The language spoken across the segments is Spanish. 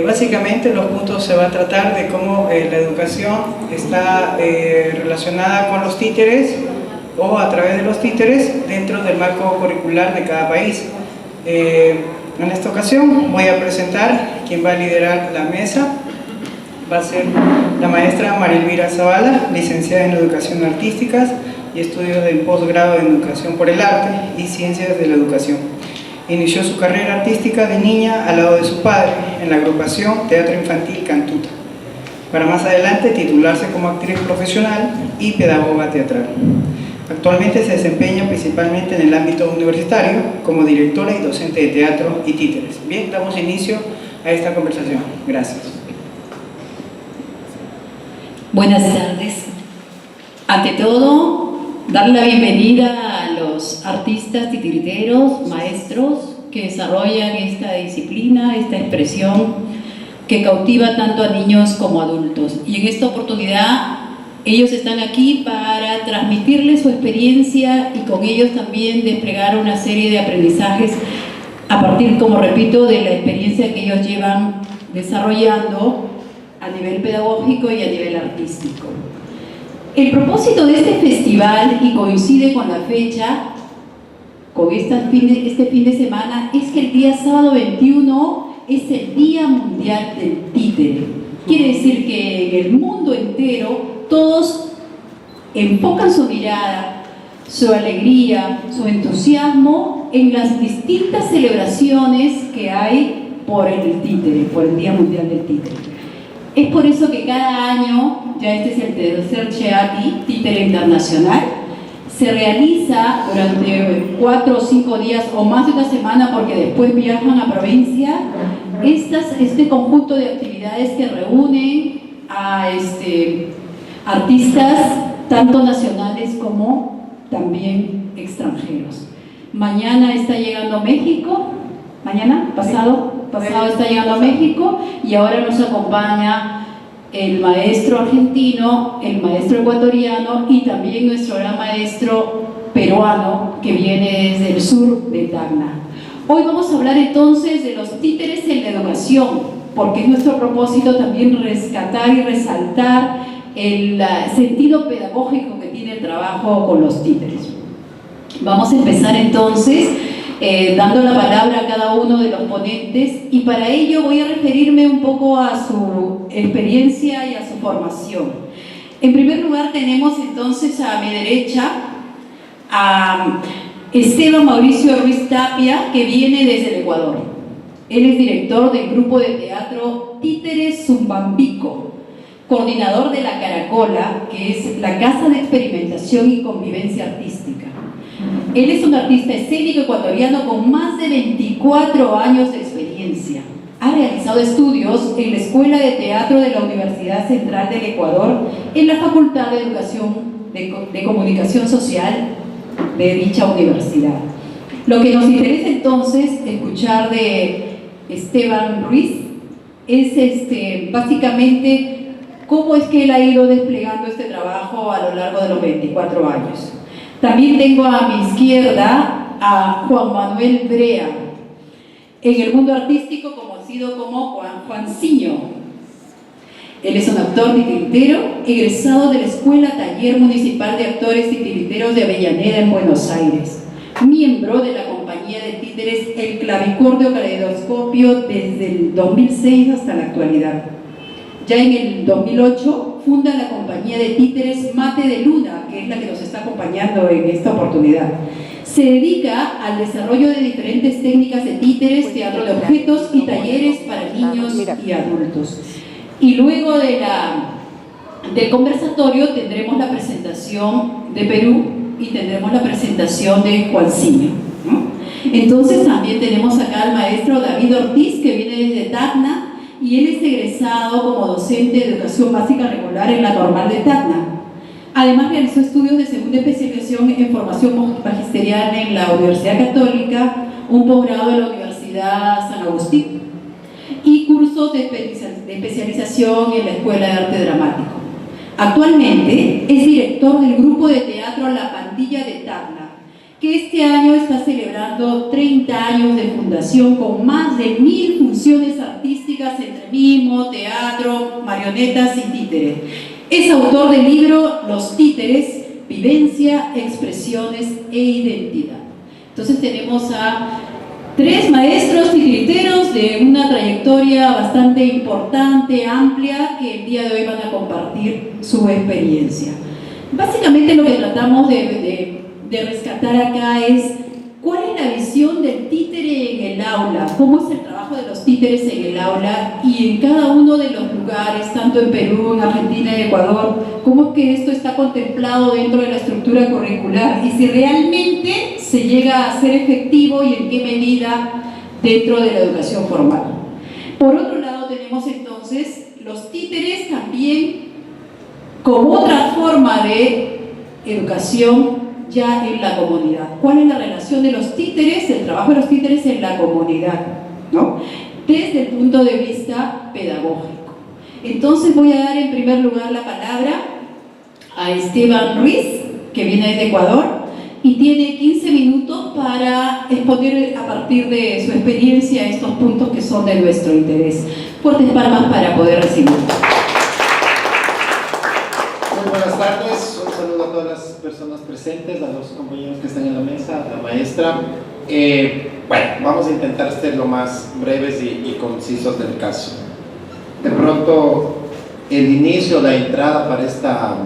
Básicamente los puntos se va a tratar de cómo la educación está relacionada con los títeres o a través de los títeres dentro del marco curricular de cada país. En esta ocasión voy a presentar quien va a liderar la mesa. Va a ser la maestra María Elvira Zavala, licenciada en Educación Artísticas y estudios de posgrado en Educación por el Arte y Ciencias de la Educación. Inició su carrera artística de niña al lado de su padre en la agrupación Teatro Infantil Cantuta, para más adelante titularse como actriz profesional y pedagoga teatral. Actualmente se desempeña principalmente en el ámbito universitario como directora y docente de teatro y títeres. Bien, damos inicio a esta conversación. Gracias. Buenas tardes. Ante todo, dar la bienvenida a los artistas titiriteros, maestros que desarrollan esta disciplina, esta expresión que cautiva tanto a niños como a adultos. Y en esta oportunidad ellos están aquí para transmitirles su experiencia y con ellos también desplegar una serie de aprendizajes a partir, como repito, de la experiencia que ellos llevan desarrollando a nivel pedagógico y a nivel artístico. El propósito de este festival, y coincide con la fecha, con este fin de semana, es que el día sábado 21 es el Día Mundial del Títere. Quiere decir que en el mundo entero todos enfocan su mirada, su alegría, su entusiasmo en las distintas celebraciones que hay por el títere, por el Día Mundial del Títere. Es por eso que cada año, ya este es el tercer CHEATI, Títere Internacional, se realiza durante 4 o 5 días o más de una semana, porque después viajan a provincia, este conjunto de actividades que reúnen a artistas tanto nacionales como también extranjeros. Mañana está llegando a México, pasado está llegando a México, y ahora nos acompaña el maestro argentino, el maestro ecuatoriano y también nuestro gran maestro peruano que viene desde el sur de Tacna. Hoy vamos a hablar entonces de los títeres en la educación, porque es nuestro propósito también rescatar y resaltar el sentido pedagógico que tiene el trabajo con los títeres. Vamos a empezar entonces dando la palabra a cada uno de los ponentes, y para ello voy a referirme un poco a su experiencia y a su formación. En primer lugar tenemos entonces a mi derecha a Esteban Mauricio Ruiz Tapia, que viene desde el Ecuador. Él es director del grupo de teatro Títeres Zumbambico, coordinador de La Caracola, que es la Casa de Experimentación y Convivencia Artística. Él es un artista escénico ecuatoriano con más de 24 años de experiencia. Ha realizado estudios en la Escuela de Teatro de la Universidad Central del Ecuador, en la Facultad de Educación de Comunicación Social de dicha universidad. Lo que nos interesa entonces escuchar de Esteban Ruiz es básicamente cómo es que él ha ido desplegando este trabajo a lo largo de los 24 años. También tengo a mi izquierda a Juan Manuel Brea, en el mundo artístico conocido como Juanciño. Él es un actor titiritero, egresado de la Escuela Taller Municipal de Actores Titiriteros de Avellaneda en Buenos Aires, miembro de la compañía de títeres El Clavicordio Caleidoscopio desde el 2006 hasta la actualidad. Ya en el 2008 funda la compañía de títeres Mate de Luna, que es la que nos está acompañando en esta oportunidad. Se dedica al desarrollo de diferentes técnicas de títeres, teatro de objetos y talleres para niños y adultos. Y luego del conversatorio tendremos la presentación de Perú y tendremos la presentación de Juanciño, ¿no? Entonces también tenemos acá al maestro David Ortiz, que viene desde Tacna, y él es egresado como docente de educación básica regular en la Normal de Tacna. Además realizó estudios de segunda especialización en formación magisterial en la Universidad Católica, un posgrado en la Universidad San Agustín y cursos de especialización en la Escuela de Arte Dramático. Actualmente es director del grupo de teatro La Pandilla de Tacna, que este año está celebrando 30 años de fundación con más de 1000 funciones artísticas en mimo, teatro, marionetas y títeres. Es autor del libro Los títeres, vivencia, expresiones e identidad. Entonces tenemos a 3 maestros titiriteros de una trayectoria bastante importante, amplia, que el día de hoy van a compartir su experiencia. Básicamente lo que tratamos de rescatar acá es cuál es la visión del títere en el aula, cómo es el trabajo de los títeres en el aula y en cada uno de los lugares, tanto en Perú, en Argentina, en Ecuador, cómo es que esto está contemplado dentro de la estructura curricular y si realmente se llega a ser efectivo y en qué medida dentro de la educación formal. Por otro lado tenemos entonces los títeres también como otra forma de educación ya en la comunidad. ¿Cuál es la relación de los títeres, el trabajo de los títeres en la comunidad, ¿no? Desde el punto de vista pedagógico? Entonces voy a dar en primer lugar la palabra a Esteban Ruiz, que viene desde Ecuador, y tiene 15 minutos para exponer a partir de su experiencia estos puntos que son de nuestro interés. Fuertes palmas para poder recibirlo. Muy buenas tardes, un saludo a todas las personas presentes, a los compañeros que están en la mesa, a la maestra. Bueno, vamos a intentar ser lo más breves y concisos del caso. De pronto, el inicio, la entrada para esta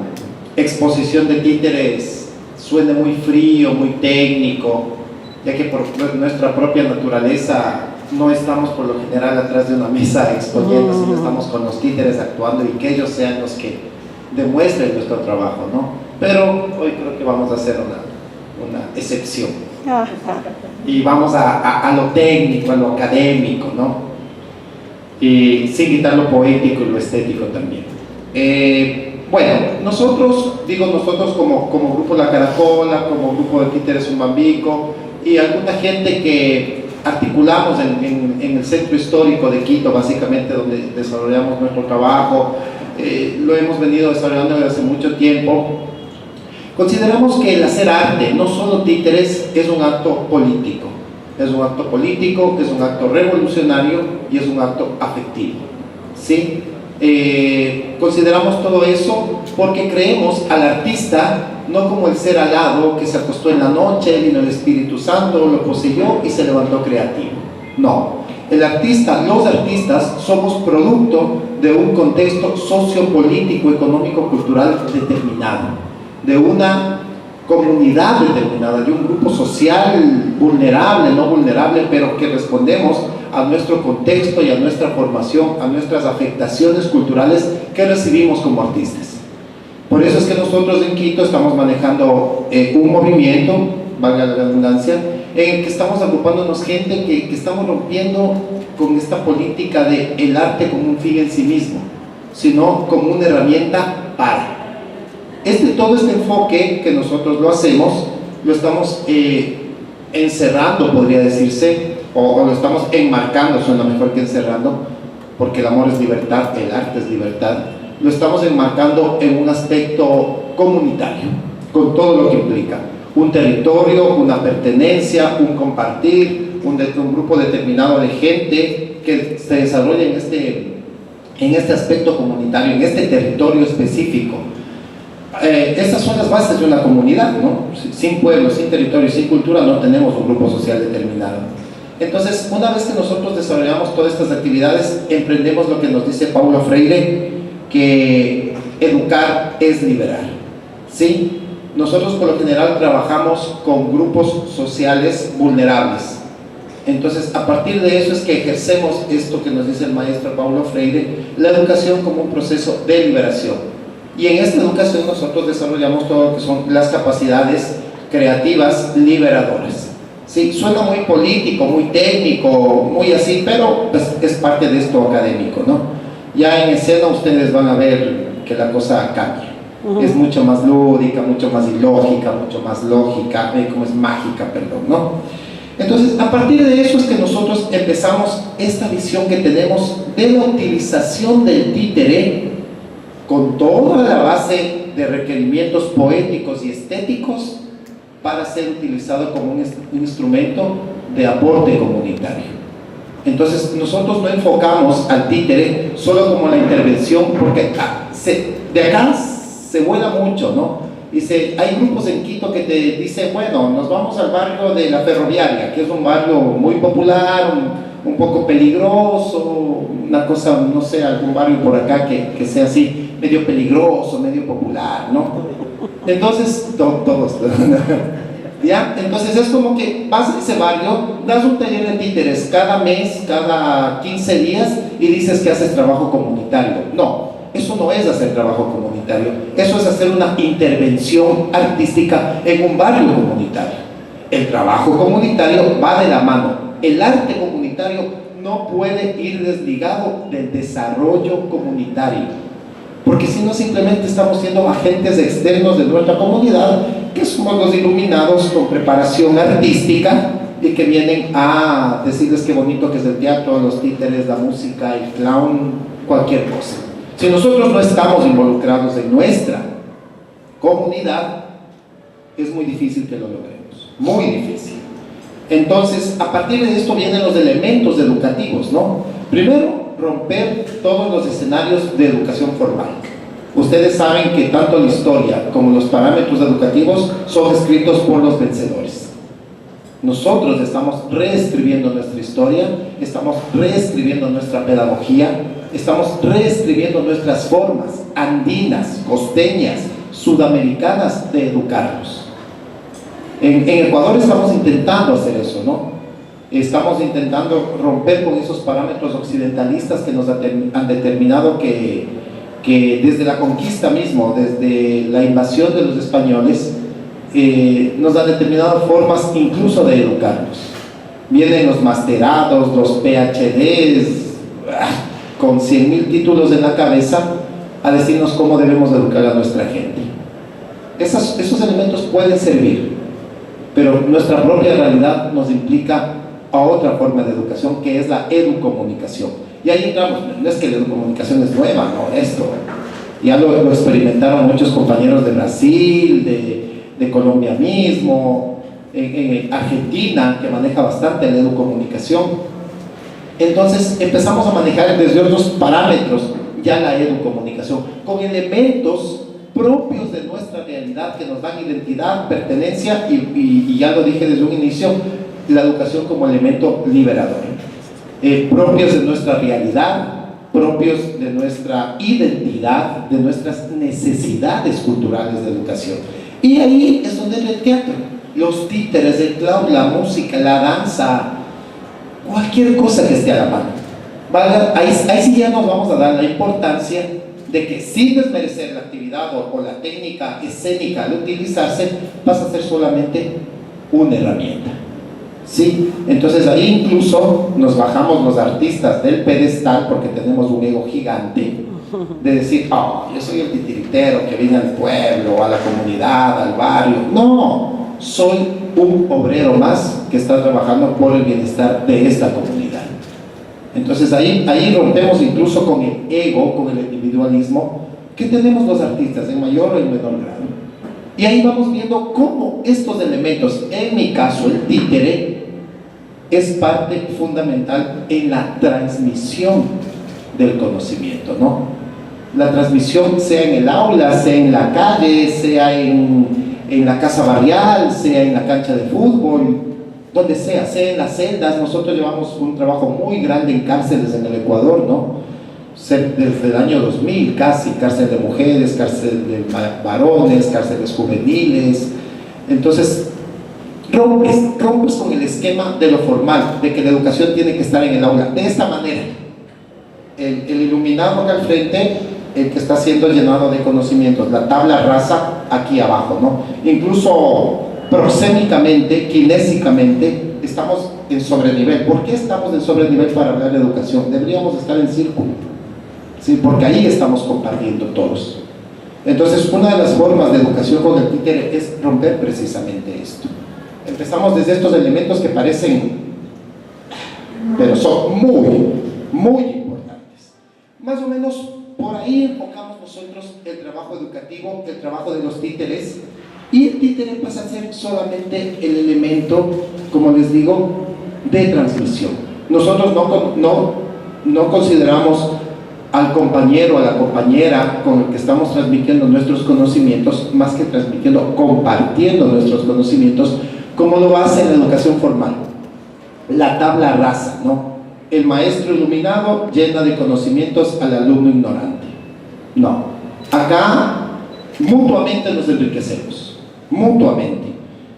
exposición de títeres suene muy frío, muy técnico, ya que por nuestra propia naturaleza no estamos por lo general atrás de una mesa exponiendo, sino estamos con los títeres actuando y que ellos sean los que demuestren nuestro trabajo, ¿no? Pero hoy creo que vamos a hacer una excepción y vamos a lo técnico, a lo académico, ¿no? Y sin quitar lo poético y lo estético también. Bueno, nosotros como Grupo La Caracola, como Grupo de Títeres Umbambico y alguna gente que articulamos en el centro histórico de Quito, básicamente donde desarrollamos nuestro trabajo, lo hemos venido desarrollando desde hace mucho tiempo. Consideramos que el hacer arte, no solo títeres, es un acto político. Es un acto político, es un acto revolucionario y es un acto afectivo, ¿sí? Consideramos todo eso porque creemos al artista no como el ser alado que se acostó en la noche, vino el Espíritu Santo, lo poseyó y se levantó creativo. No, el artista, los artistas somos producto de un contexto sociopolítico, económico, cultural determinado, de una comunidad determinada, de un grupo social vulnerable, no vulnerable, pero que respondemos a nuestro contexto y a nuestra formación, a nuestras afectaciones culturales que recibimos como artistas. Por eso es que nosotros en Quito estamos manejando un movimiento, valga la redundancia, en el que estamos agrupándonos gente que estamos rompiendo con esta política de el arte como un fin en sí mismo, sino como una herramienta para. Todo este enfoque que nosotros lo hacemos, lo estamos encerrando, podría decirse, o lo estamos enmarcando, suena mejor que encerrando, porque el amor es libertad, el arte es libertad. Lo estamos enmarcando en un aspecto comunitario, con todo lo que implica un territorio, una pertenencia, un compartir, un grupo determinado de gente que se desarrolla en este aspecto comunitario, en este territorio específico. Estas son las bases de una comunidad, ¿no? Sin pueblo, sin territorio, sin cultura no tenemos un grupo social determinado. Entonces, una vez que nosotros desarrollamos todas estas actividades, emprendemos lo que nos dice Paulo Freire, que educar es liberar, ¿sí? Nosotros por lo general trabajamos con grupos sociales vulnerables. Entonces, a partir de eso es que ejercemos esto que nos dice el maestro Paulo Freire, la educación como un proceso de liberación. Y en esta educación nosotros desarrollamos todo lo que son las capacidades creativas liberadoras. Sí, suena muy político, muy técnico, muy así, pero pues, es parte de esto académico, ¿no? Ya en escena ustedes van a ver que la cosa cambia. Es mucho más lúdica, mucho más ilógica, mucho más lógica, como es mágica, perdón, ¿no? Entonces, a partir de eso es que nosotros empezamos esta visión que tenemos de la utilización del títere con toda la base de requerimientos poéticos y estéticos para ser utilizado como un instrumento de aporte comunitario. Entonces nosotros no enfocamos al títere solo como la intervención, porque de acá se vuela mucho, ¿no? Dice, hay grupos en Quito que te dicen, bueno, nos vamos al barrio de la Ferroviaria, que es un barrio muy popular, un poco peligroso, una cosa, no sé, algún barrio por acá que sea así, medio peligroso, medio popular, ¿no? Entonces, todos, ¿ya? Entonces es como que vas a ese barrio, das un taller de títeres cada mes, cada 15 días y dices que haces trabajo comunitario. No, eso no es hacer trabajo comunitario, eso es hacer una intervención artística en un barrio comunitario. El trabajo comunitario va de la mano, el arte comunitario no puede ir desligado del desarrollo comunitario, porque si no simplemente estamos siendo agentes externos de nuestra comunidad, que somos los iluminados con preparación artística y que vienen a decirles qué bonito que es el teatro, los títeres, la música, el clown, cualquier cosa. Si nosotros no estamos involucrados en nuestra comunidad, es muy difícil que lo logremos, muy difícil. Entonces, a partir de esto vienen los elementos educativos, ¿no? Primero, romper todos los escenarios de educación formal. Ustedes saben que tanto la historia como los parámetros educativos son escritos por los vencedores. Nosotros estamos reescribiendo nuestra historia, estamos reescribiendo nuestra pedagogía, estamos reescribiendo nuestras formas andinas, costeñas, sudamericanas de educarnos. En Ecuador estamos intentando hacer eso, ¿no? Estamos intentando romper con esos parámetros occidentalistas que nos han determinado que desde la conquista mismo, desde la invasión de los españoles, nos han determinado formas incluso de educarnos. Vienen los masterados, los PhDs, con 100.000 títulos en la cabeza, a decirnos cómo debemos educar a nuestra gente. Esos elementos pueden servir, pero nuestra propia realidad nos implica a otra forma de educación, que es la educomunicación. Y ahí entramos, no es que la educomunicación es nueva, no, esto ya lo experimentaron muchos compañeros de Brasil, de Colombia mismo, Argentina, que maneja bastante la educomunicación. Entonces empezamos a manejar desde otros parámetros ya la educomunicación, con elementos propios de nuestra realidad que nos dan identidad, pertenencia y ya lo dije desde un inicio, la educación como elemento liberador, propios de nuestra realidad, propios de nuestra identidad, de nuestras necesidades culturales de educación. Y ahí es donde entra el teatro, los títeres, el clown, la música, la danza, cualquier cosa que esté a la mano. Ahí sí ya nos vamos a dar la importancia de que sin desmerecer la actividad o la técnica escénica al utilizarse, pasa a ser solamente una herramienta. ¿Sí? Entonces ahí incluso nos bajamos los artistas del pedestal porque tenemos un ego gigante de decir, oh, yo soy el titiritero que viene al pueblo, a la comunidad, al barrio. No, soy un obrero más que está trabajando por el bienestar de esta comunidad. Entonces ahí rompemos incluso con el ego, con el individualismo que tenemos los artistas en mayor o en menor grado. Y ahí vamos viendo cómo estos elementos, en mi caso el títere, es parte fundamental en la transmisión del conocimiento, ¿no? La transmisión sea en el aula, sea en la calle, sea en la casa barrial, sea en la cancha de fútbol, donde sea en las celdas. Nosotros llevamos un trabajo muy grande en cárceles en el Ecuador, ¿no? Desde el año 2000 casi, cárcel de mujeres, cárcel de varones, cárceles juveniles. Entonces rompes con el esquema de lo formal, de que la educación tiene que estar en el aula, de esta manera. El iluminado acá al frente, el que está siendo llenado de conocimientos, la tabla rasa aquí abajo, ¿no? Incluso prosémicamente, kinésicamente, estamos en sobrenivel. ¿Por qué estamos en sobrenivel para hablar de educación? Deberíamos estar en círculo, ¿sí? Porque ahí estamos compartiendo todos. Entonces, una de las formas de educación con el títere es romper precisamente esto. Empezamos desde estos elementos que parecen, pero son muy, muy importantes. Más o menos por ahí enfocamos nosotros el trabajo educativo, el trabajo de los títeres, y el títere pasa a ser solamente el elemento, como les digo, de transmisión. nosotros no consideramos al compañero, a la compañera con el que estamos transmitiendo nuestros conocimientos, más que transmitiendo, compartiendo nuestros conocimientos, como lo hace en la educación formal. La tabla rasa, ¿no? El maestro iluminado llena de conocimientos al alumno ignorante. No. Acá mutuamente nos enriquecemos, mutuamente.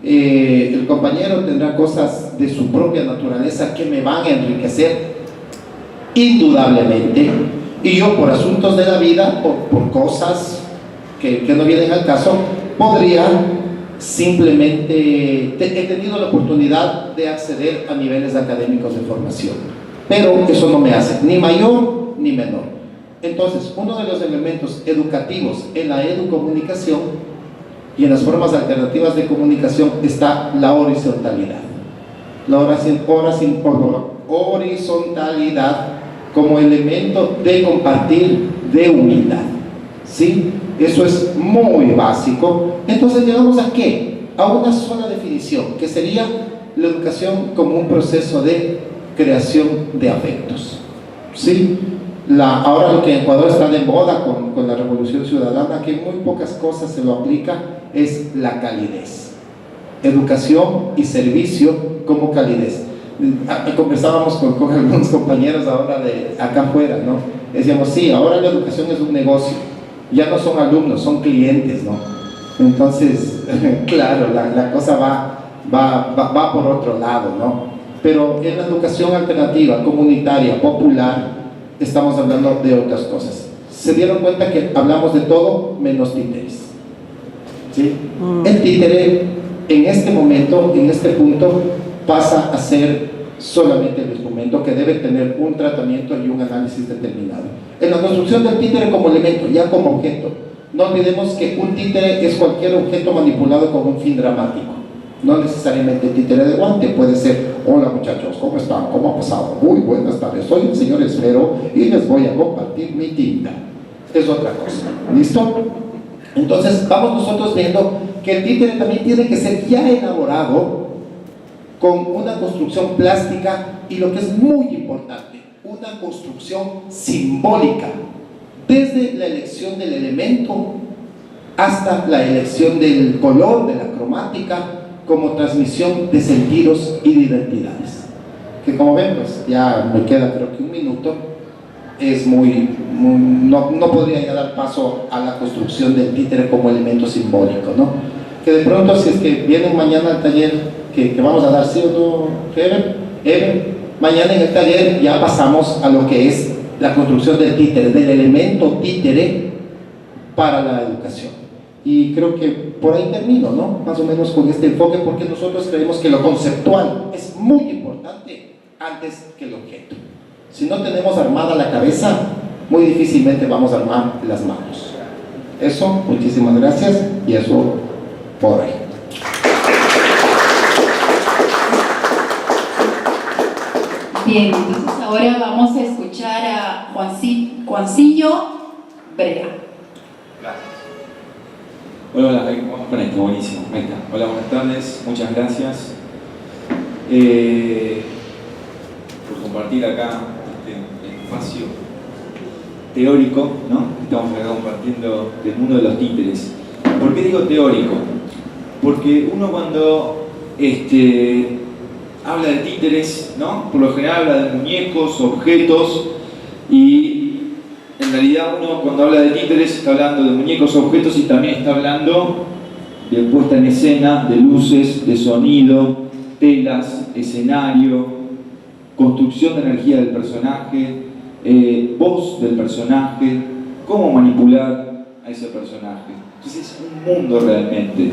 El compañero tendrá cosas de su propia naturaleza que me van a enriquecer indudablemente, y yo por asuntos de la vida, por cosas que no vienen al caso, podría simplemente, he tenido la oportunidad de acceder a niveles académicos de formación, pero eso no me hace ni mayor ni menor. Entonces, uno de los elementos educativos en la educomunicación y en las formas alternativas de comunicación está la horizontalidad. La horizontalidad como elemento de compartir, de humildad, ¿sí? Eso es muy básico. Entonces llegamos ¿a qué? A una sola definición, que sería la educación como un proceso de creación de afectos, ¿sí? Ahora lo que en Ecuador está de moda con la revolución ciudadana, que en muy pocas cosas se lo aplica, es la calidez. Educación y servicio como calidez. Conversábamos con algunos compañeros ahora de acá afuera, ¿no? Decíamos, sí, ahora la educación es un negocio, ya no son alumnos, son clientes, ¿no? Entonces, claro, la cosa va por otro lado, ¿no? Pero en la educación alternativa, comunitaria, popular, estamos hablando de otras cosas. Se dieron cuenta que hablamos de todo menos títeres, ¿sí? El títere en este momento, en este punto, pasa a ser solamente el instrumento que debe tener un tratamiento y un análisis determinado. En la construcción del títere como elemento, ya como objeto, no olvidemos que un títere es cualquier objeto manipulado con un fin dramático. No necesariamente títere de guante, puede ser: hola muchachos, ¿cómo están? ¿Cómo ha pasado? Muy buenas tardes, soy el señor Esfero y les voy a compartir mi tinta. Es otra cosa, ¿listo? Entonces vamos nosotros viendo que el títere también tiene que ser ya elaborado con una construcción plástica y, lo que es muy importante, una construcción simbólica, desde la elección del elemento hasta la elección del color, de la cromática, como transmisión de sentidos y de identidades. Que como ven, pues ya me queda creo que un minuto, es no podría ya dar paso a la construcción del títere como elemento simbólico, ¿no? Que de pronto, si es que vienen mañana al taller que vamos a dar, ¿sí o no, Eben? Mañana en el taller ya pasamos a lo que es la construcción del títere, del elemento títere para la educación. Y creo que por ahí termino, ¿no? Más o menos con este enfoque, porque nosotros creemos que lo conceptual es muy importante antes que el objeto. Si no tenemos armada la cabeza, muy difícilmente vamos a armar las manos. Eso, muchísimas gracias, y eso por hoy. Bien, entonces ahora vamos a escuchar a Juancillo Brea. Gracias. Hola, vamos con esto, buenísimo. Ahí está. Hola, buenas tardes, muchas gracias por compartir acá este espacio teórico, ¿no? Estamos acá compartiendo del mundo de los títeres. ¿Por qué digo teórico? Porque uno cuando habla de títeres, ¿no? Por lo general habla de muñecos, objetos, y en realidad uno cuando habla de títeres está hablando de muñecos, objetos, y también está hablando de puesta en escena, de luces, de sonido, telas, escenario, construcción de energía del personaje, voz del personaje, cómo manipular a ese personaje. Entonces es un mundo realmente.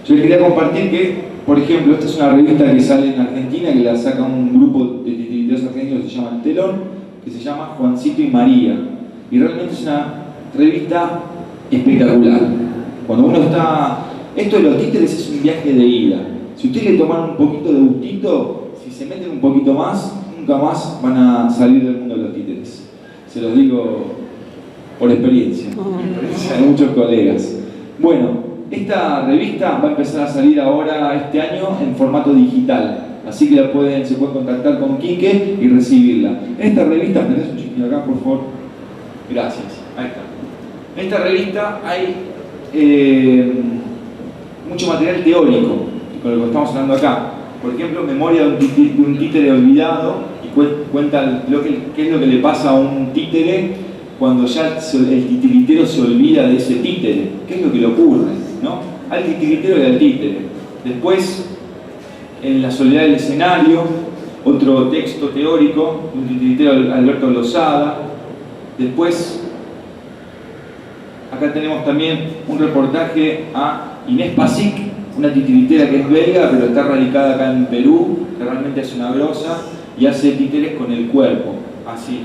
Yo les quería compartir que, por ejemplo, esta es una revista que sale en Argentina, que la saca un grupo de titiritores argentinos que se llama El Telón, que se llama Juancito y María. Y realmente es una revista espectacular. Cuando uno está... Esto de los títeres es un viaje de ida. Si ustedes le toman un poquito de gustito, si se meten un poquito más, nunca más van a salir del mundo de los títeres. Se los digo por experiencia de muchos colegas. Bueno, esta revista va a empezar a salir ahora este año en formato digital. Así que se pueden contactar con Quique y recibirla. Esta revista, ¿tenés un chiquito acá, por favor? Gracias, ahí está. En esta revista hay mucho material teórico, con lo que estamos hablando acá. Por ejemplo, memoria de un títere olvidado, y cuenta qué es lo que le pasa a un títere cuando ya el titiritero se olvida de ese títere. ¿Qué es lo que le ocurre, ¿no? Al titiritero y al títere. Después, en la soledad del escenario, otro texto teórico, un titiritero, Alberto Lozada. Después, acá tenemos también un reportaje a Inés Pasic, una titiritera que es belga, pero está radicada acá en Perú, que realmente es una grosa, y hace títeres con el cuerpo, así.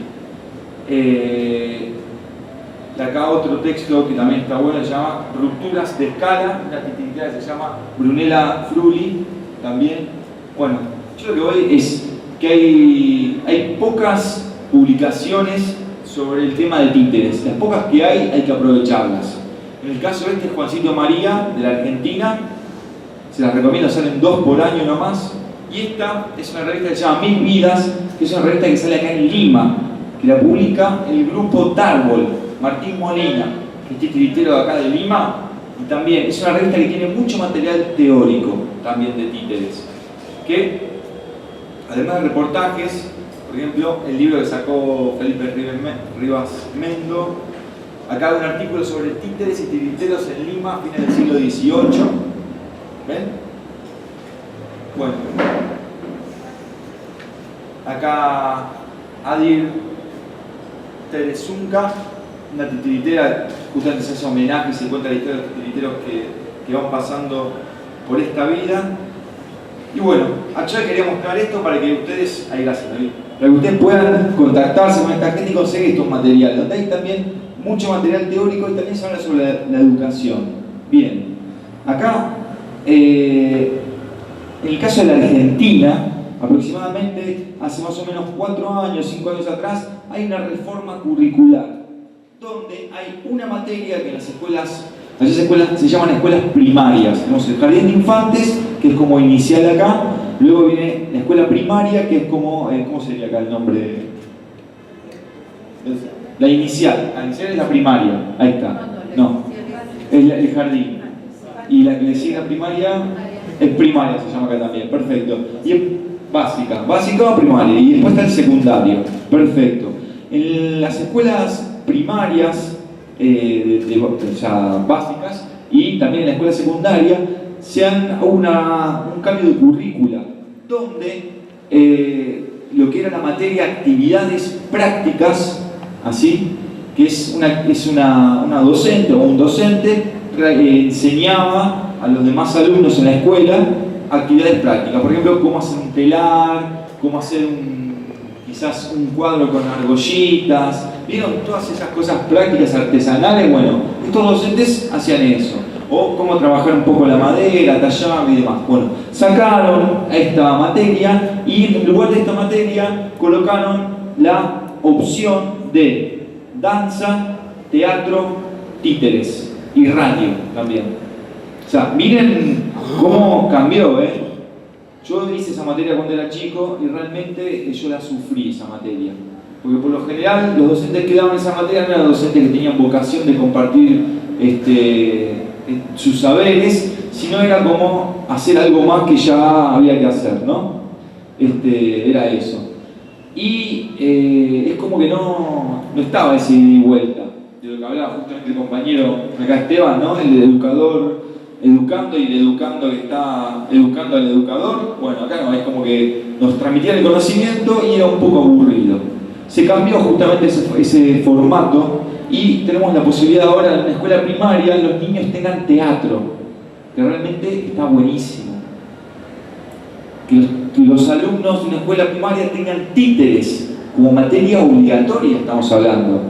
Acá otro texto que también está bueno, se llama Rupturas de Escala, una titiritera que se llama Brunella Frulli, también. Bueno, yo lo que voy es que hay pocas publicaciones sobre el tema de títeres. Las pocas que hay que aprovecharlas. En el caso de Juancito María, de la Argentina, se las recomiendo, salen 2 por año nomás. Y esta es una revista que se llama Mil Vidas, que es una revista que sale acá en Lima, que la publica el grupo Tarbol, Martín Molina, que es titiritero de acá de Lima, y también es una revista que tiene mucho material teórico también de títeres, que además de reportajes, por ejemplo, el libro que sacó Felipe Rivas Mendo, acá hay un artículo sobre títeres y titiriteros en Lima a fines del siglo XVIII. ¿Ven? Bueno, acá Adir Terezunca, una titiritera, justamente se hace homenaje y se cuenta la historia de los titiriteros que van pasando por esta vida. Y bueno, yo les quería mostrar esto para que ustedes, gracias David, para que ustedes puedan contactarse con esta gente y conseguir estos materiales, donde hay también mucho material teórico y también se habla sobre la educación. Bien, acá, en el caso de la Argentina, aproximadamente hace más o menos 4 años, 5 años atrás, hay una reforma curricular, donde hay una materia que en las escuelas se llaman escuelas primarias. Tenemos el jardín de infantes, que es como inicial acá, luego viene la escuela primaria, que es como, ¿cómo sería acá el nombre? La inicial es la primaria, ahí está, no, el jardín. Y la que le sigue a la primaria, es primaria, se llama acá también, perfecto. Y es básica o primaria, y después está el secundario, perfecto. En las escuelas primarias, o sea, básicas, y también en la escuela secundaria, hubo un cambio de currícula, donde lo que era la materia actividades prácticas, así, que es una docente o un docente, enseñaba a los demás alumnos en la escuela actividades prácticas, por ejemplo, cómo hacer un telar, cómo hacer quizás un cuadro con argollitas, ¿vieron? Todas esas cosas prácticas artesanales. Bueno, estos docentes hacían eso, o cómo trabajar un poco la madera, tallar y demás. Bueno, sacaron esta materia y en lugar de esta materia colocaron la opción de danza, teatro, títeres y radio también. O sea, miren cómo cambió, ¿eh? Yo hice esa materia cuando era chico y realmente yo la sufrí, esa materia. Porque por lo general los docentes que daban esa materia no eran docentes que tenían vocación de compartir sus saberes, sino era como hacer algo más que ya había que hacer, ¿no? Era eso. Y es como que no estaba ese ida y vuelta, de lo que hablaba justamente el compañero acá Esteban, ¿no? El educador educando y el educando que está educando al educador. Bueno, acá no, es como que nos transmitían el conocimiento y era un poco aburrido. Se cambió justamente ese formato y tenemos la posibilidad ahora en la escuela primaria los niños tengan teatro, que realmente está buenísimo. Que los alumnos de una escuela primaria tengan títeres como materia obligatoria, estamos hablando.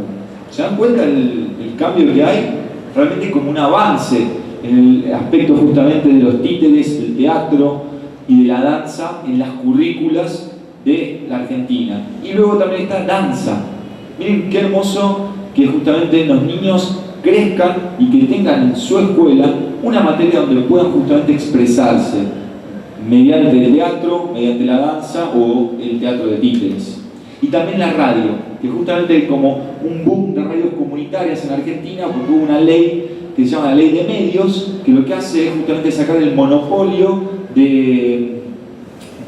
¿Se dan cuenta el cambio que hay? Realmente como un avance en el aspecto justamente de los títeres, del teatro y de la danza en las currículas de la Argentina. Y luego también está danza. Miren qué hermoso que justamente los niños crezcan y que tengan en su escuela una materia donde puedan justamente expresarse mediante el teatro, mediante la danza o el teatro de títeres. Y también la radio, que justamente como un boom de radios comunitarias en Argentina, porque hubo una ley que se llama la Ley de Medios, que lo que hace es justamente sacar el monopolio de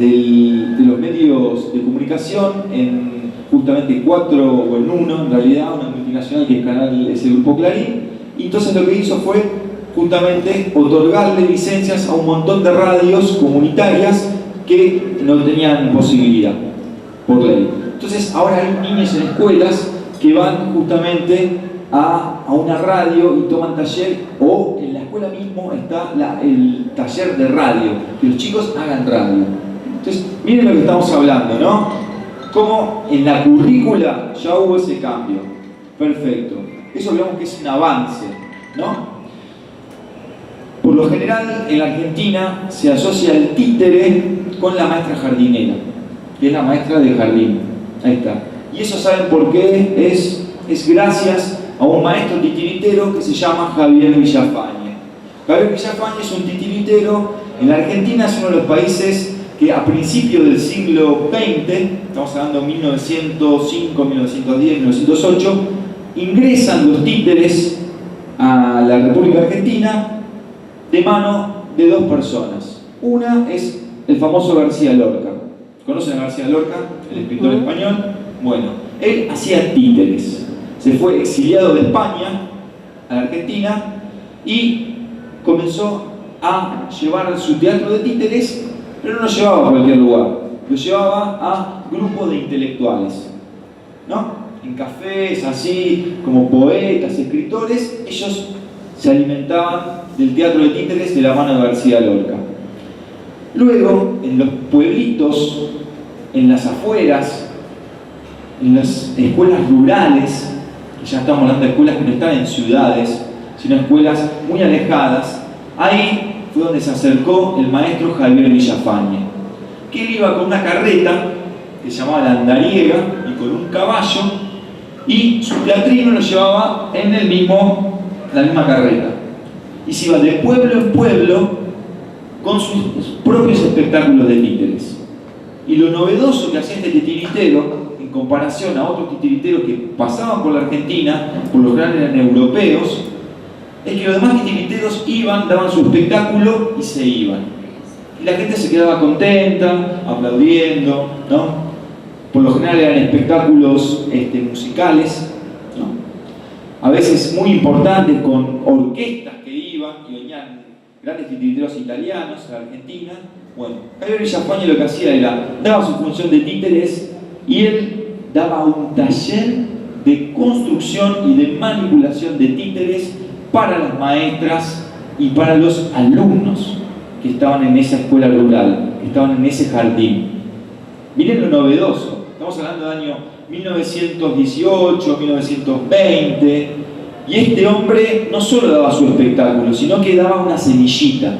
los medios de comunicación en justamente 4 o en 1, en realidad, una multinacional que es el Grupo Clarín, y entonces lo que hizo fue justamente otorgarle licencias a un montón de radios comunitarias que no tenían posibilidad por ley. Entonces ahora hay niños en escuelas que van justamente a una radio y toman taller, o en la escuela mismo está el taller de radio, que los chicos hagan radio. Entonces miren lo que estamos hablando, ¿no? Como en la currícula ya hubo ese cambio. Perfecto. Eso digamos que es un avance, ¿no? Por lo general, en la Argentina se asocia el títere con la maestra jardinera, que es la maestra de jardín. Ahí está. Y eso saben por qué es gracias a un maestro titiritero que se llama Javier Villafañe. Javier Villafañe es un titiritero. En la Argentina es uno de los países que a principios del siglo XX, estamos hablando de 1905, 1910, 1908, ingresan los títeres a la República Argentina de mano de 2 personas. Una es el famoso García Lorca. ¿Conocen a García Lorca, el escritor español? Bueno, él hacía títeres. Se fue exiliado de España a la Argentina y comenzó a llevar su teatro de títeres, pero no lo llevaba a cualquier lugar, lo llevaba a grupos de intelectuales, ¿no? En cafés, así, como poetas, escritores, ellos se alimentaban del teatro de títeres de la mano de García Lorca. Luego, en los pueblitos, en las afueras, en las escuelas rurales, que ya estamos hablando de escuelas que no están en ciudades, sino escuelas muy alejadas, ahí fue donde se acercó el maestro Javier Villafañe, que él iba con una carreta que se llamaba la andariega y con un caballo, y su teatrino lo llevaba en la misma carreta, y se iba de pueblo en pueblo con sus propios espectáculos de títeres. Y lo novedoso que hacía este titiritero, en comparación a otros titiriteros que pasaban por la Argentina, por lo general eran europeos, es que los demás titiriteros iban, daban su espectáculo y se iban. Y la gente se quedaba contenta, aplaudiendo, ¿no? Por lo general eran espectáculos musicales, ¿no? A veces muy importantes, con orquestas que iban y venían grandes titiriteros italianos a la Argentina. Bueno, Javier Villafañe lo que hacía era, daba su función de títeres y él daba un taller de construcción y de manipulación de títeres para las maestras y para los alumnos que estaban en esa escuela rural, que estaban en ese jardín. Miren lo novedoso, estamos hablando del año 1918, 1920, y este hombre no solo daba su espectáculo, sino que daba una semillita,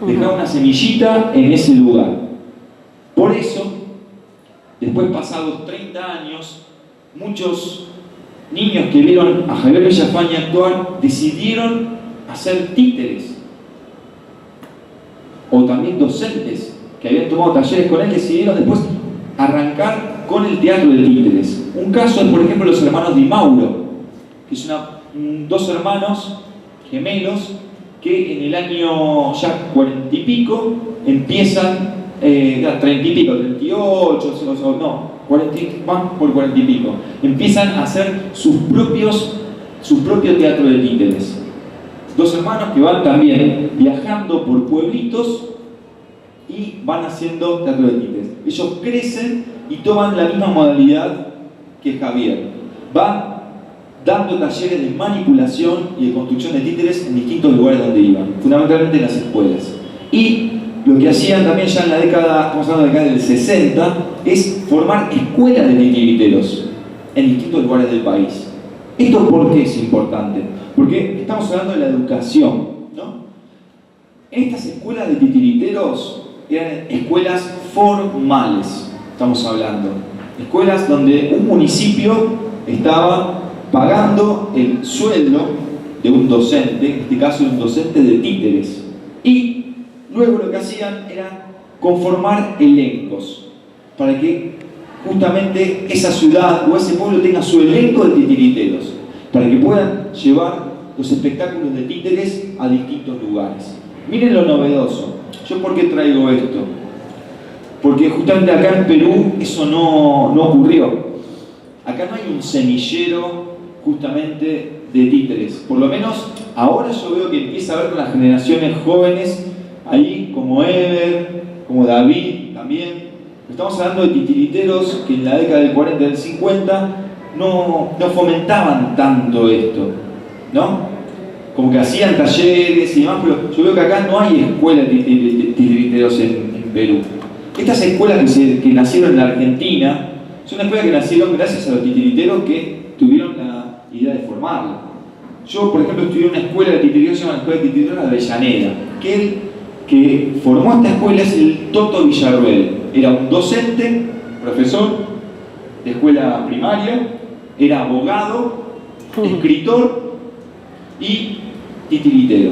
dejaba una semillita en ese lugar. Por eso, después pasados 30 años, muchos niños que vieron a Javier Villafañe actuar decidieron hacer títeres, o también docentes que habían tomado talleres con él decidieron después arrancar con el teatro de títeres. Un caso es, por ejemplo, los hermanos Di Mauro, que son 2 hermanos gemelos que en el año ya 40 y pico empiezan, 30 y pico, 38, no, 40, más por 40 y pico, empiezan a hacer su propio teatro de títeres. 2 hermanos que van también viajando por pueblitos y van haciendo teatro de títeres. Ellos crecen y toman la misma modalidad que Javier. Van dando talleres de manipulación y de construcción de títeres en distintos lugares donde iban, fundamentalmente en las escuelas. Y lo que hacían también ya en la década, estamos hablando de la década del 60, es formar escuelas de titiriteros en distintos lugares del país. ¿Esto por qué es importante? Porque estamos hablando de la educación, ¿no? Estas escuelas de titiriteros eran escuelas formales, estamos hablando. Escuelas donde un municipio estaba pagando el sueldo de un docente, en este caso un docente de títeres. Y luego lo que hacían era conformar elencos, para que justamente esa ciudad o ese pueblo tenga su elenco de titiriteros, para que puedan llevar los espectáculos de títeres a distintos lugares. Miren lo novedoso. ¿Yo por qué traigo esto? Porque justamente acá en Perú eso no ocurrió. Acá no hay un semillero justamente de títeres. Por lo menos ahora yo veo que empieza a haber con las generaciones jóvenes ahí, como Ever, como David también. Estamos hablando de titiriteros que en la década del 40 y del 50 no fomentaban tanto esto, ¿no? Como que hacían talleres y demás, pero yo veo que acá no hay escuela de titiriteros en Perú. Estas escuelas que nacieron en la Argentina son escuelas que nacieron gracias a los titiriteros que tuvieron la idea de formarla. Yo, por ejemplo, estudié en una escuela de titiriteros, se llama la Escuela de Titiriteros de Avellaneda, que el que formó esta escuela es el Toto Villarruel. Era un docente, profesor de escuela primaria, era abogado, escritor y titiritero.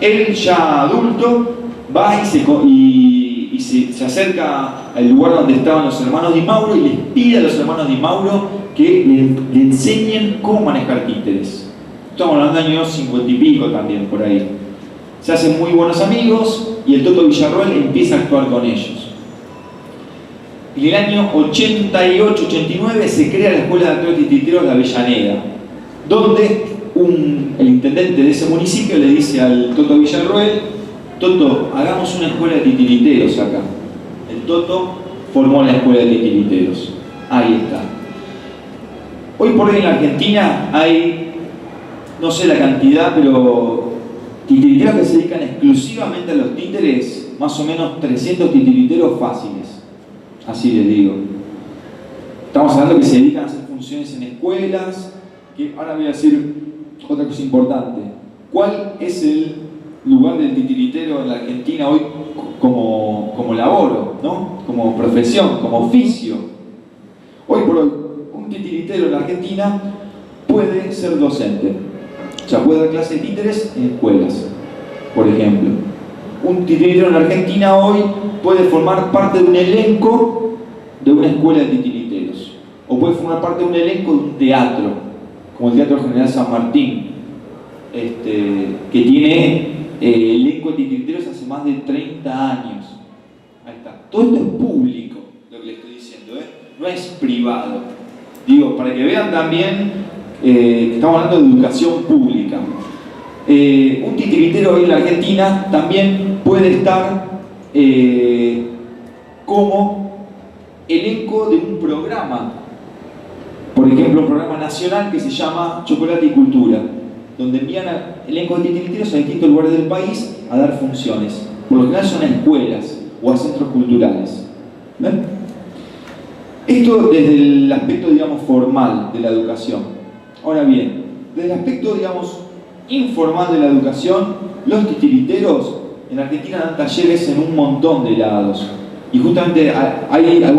Él, ya adulto, va y se acerca al lugar donde estaban los hermanos Di Mauro y les pide a los hermanos Di Mauro que le enseñen cómo manejar títeres. Estamos hablando de años 50 y pico también, por ahí. Se hacen muy buenos amigos y el Toto Villarroel empieza a actuar con ellos. En el año 88-89 se crea la Escuela de Actores Titiriteros de Avellaneda, donde el intendente de ese municipio le dice al Toto Villarroel: Toto, hagamos una escuela de titiriteros acá. El Toto formó la Escuela de Titiriteros. Ahí está. Hoy por hoy en la Argentina hay, no sé la cantidad, pero titiriteros que se dedican exclusivamente a los títeres, más o menos 300 titiriteros fáciles. Así les digo. Estamos hablando que se dedican a hacer funciones en escuelas, que ahora voy a decir otra cosa importante. ¿Cuál es el lugar del titiritero en la Argentina hoy como laboro, ¿no? Como profesión, como oficio? Hoy por hoy, un titiritero en la Argentina puede ser docente. O sea, puede dar clases de títeres en escuelas, por ejemplo. Un titiritero en la Argentina hoy puede formar parte de un elenco de una escuela de titiriteros. O puede formar parte de un elenco de un teatro, como el Teatro General San Martín, que tiene elenco de titiriteros hace más de 30 años. Ahí está. Todo esto es público, lo que le estoy diciendo, no es privado. Digo, para que vean también que estamos hablando de educación pública. Un titiritero hoy en la Argentina también puede estar como elenco de un programa. Por ejemplo, un programa nacional que se llama Chocolate y Cultura, donde envían elencos de titiriteros a distintos lugares del país a dar funciones. Por lo general son a escuelas o a centros culturales. ¿Ven? Esto desde el aspecto, digamos, formal de la educación. Ahora bien, desde el aspecto, digamos, informal de la educación, los titiriteros en Argentina dan talleres en un montón de lados. Y justamente hay algunos